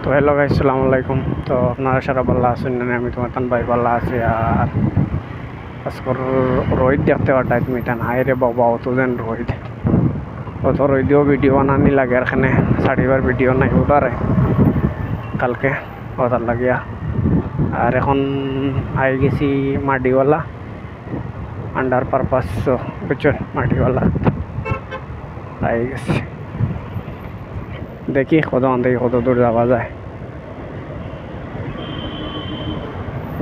তো hello guys, আসসালামু আলাইকুম। তো আপনারা সারা ভালো আছেন না? আমি তোমার তান ভাই ভালো আছি। আর আজকের রোহিত দেখতে পাঠাই তুমি তান হাই রে বাবা, অত যেন রোহিত, অত রোহিতেও ভিডিও বানানি লাগে। এখানে ছাড়িবার ভিডিও নাই ওটারে কালকে ওটার লাগিয়া। আর এখন আই গেছি মাটিওয়ালা আন্ডার পারপাস, বুঝছেন? মাটিওয়ালা আই গেছি, দেখি কত দূর যাওয়া যায়।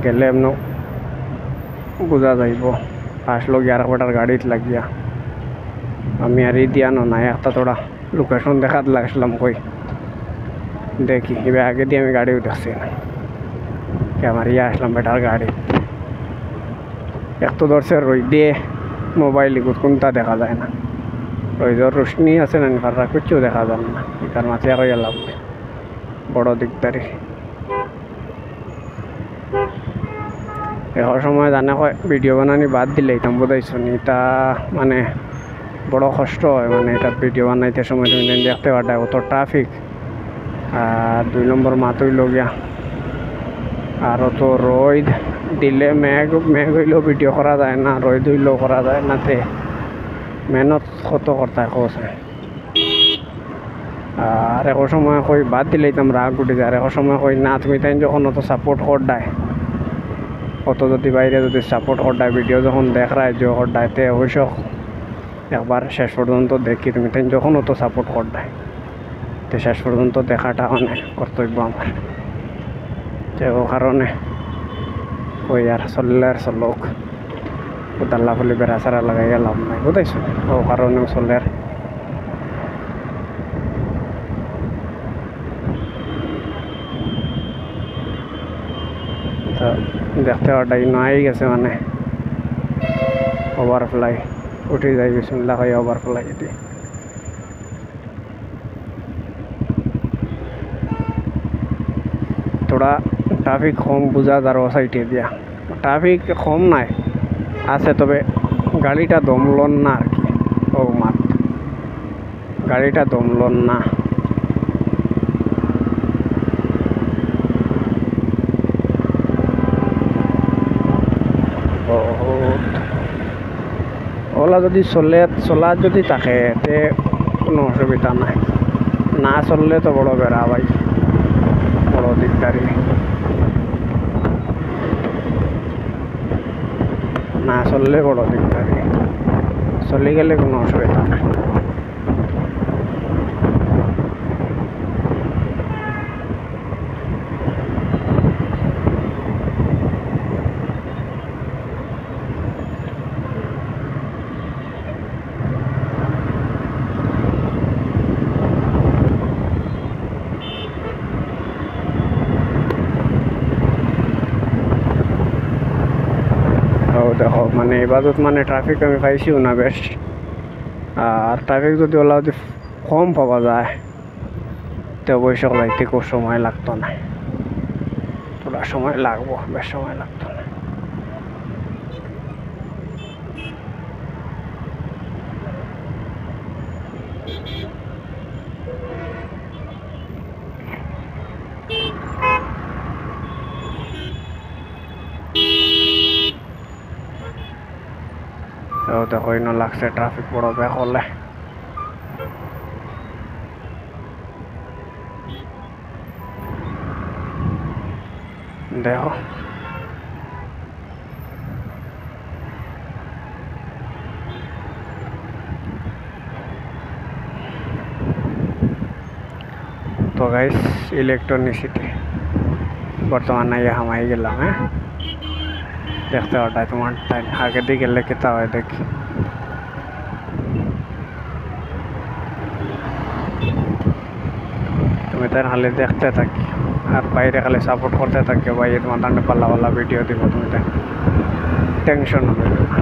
গেলে এমন বোঝা যাইব। আসলো গিয়ে বেটার গাড়িত লাগিয়া আমি আর দিয়ানো নাই, একটা তোরা লোকেশন দেখাত লাগছিলাম কই দেখি এবার আগে দিয়ে আমি গাড়িও দেখছি না, আমার আসলাম বেটার গাড়ি। একটু ধরছে রই দিয়ে মোবাইল কোনটা দেখা যায় না, রোহিতর রোশনি আছে না ফাররা কিচ্ছু দেখা যায় না। এটার মাঝে আর এলাম বড় দিকদারি। এখন সময় জানে হয় ভিডিও বানানি বাদ দিলে এটা বোঝাইছো নি, তা মানে বড় কষ্ট হয়। মানে এটা ভিডিও বানাইতে সময় তুমি দেখতে পাঠায় অত ট্রাফিক, আর 2 নম্বর মাতই লগিয়া, আর অত রোদ দিলে মেঘ হইলেও ভিডিও করা যায় না, রোদ হইলেও করা যায় না। তে মেহনত কত করতে খোঁজে। আর এখন সময় কই বাদ দিলেই তো রাগ উঠে যায়। আর এখন সময় কই না, তুমি তাই যখন অত সাপোর্ট করডায়, অত যদি বাইরে যদি সাপোর্ট করডায়, ভিডিও যখন দেখ রায় যে করডায়, তে অবশ্য একবার শেষ পর্যন্ত দেখি। তুমি তাই যখন অত সাপোর্ট করডায়, তো শেষ পর্যন্ত দেখাটা অনেক কর্তব্য আমার। তো ও কারণে ওই আর চলোক উদাল্লা ফুলি বেড়া সারা লাগাই লাভ নাই, বুঝাইছো? ও কারণে চলে আর তো দেখতে পাটাই নাই গেছে, মানে ওভারফ্লাই উঠে যাই বিসমিল্লাহ হয় ওভারফ্লাই দিয়ে। थोड़ा ট্রাফিক কম বোঝা যার ও সাইডে দিয়া, ট্রাফিক কম নাই আছে, তবে গাড়িটা দমলন না আর কি। ও মাত গাড়িটা দমলন না। ওলা যদি চলা যদি থাকে তে কোনো অসুবিধা নাই, না চললে তো বড় বেড়া ভাই, বড় দিকদারি। না চললে বড় দিকদারি, চলে গেলে কোনো অসুবিধা নাই। দেখো মানে এবারত মানে ট্রাফিক আমি পাইছিও না বেশ। আর ট্রাফিক যদি ওলা যদি কম পাওয়া যায় তো অবশ্য যাইতে খুব সময় লাগতো না, থোড়া সময় লাগবো, বেশ সময় লাগতো না। দেখো ইনো লাগছে ট্রাফিক বড় ব্যাক হলে। দেখো তো গাইস, ইলেকট্রনিসিটি বর্তমান ইয়ে হামাই গেলাম। হ্যাঁ, দেখতে পাঠায় তোমার টাইম আগে দিয়ে গেলে কেতা হয় দেখি। তুমি তার খালি দেখতে থাকি আর বাইরে খালি সাপোর্ট করতে থাকি ভাই, তোমার দান্ডে পাল্লা ভিডিও দিব, তুমি টেনশন হবে না।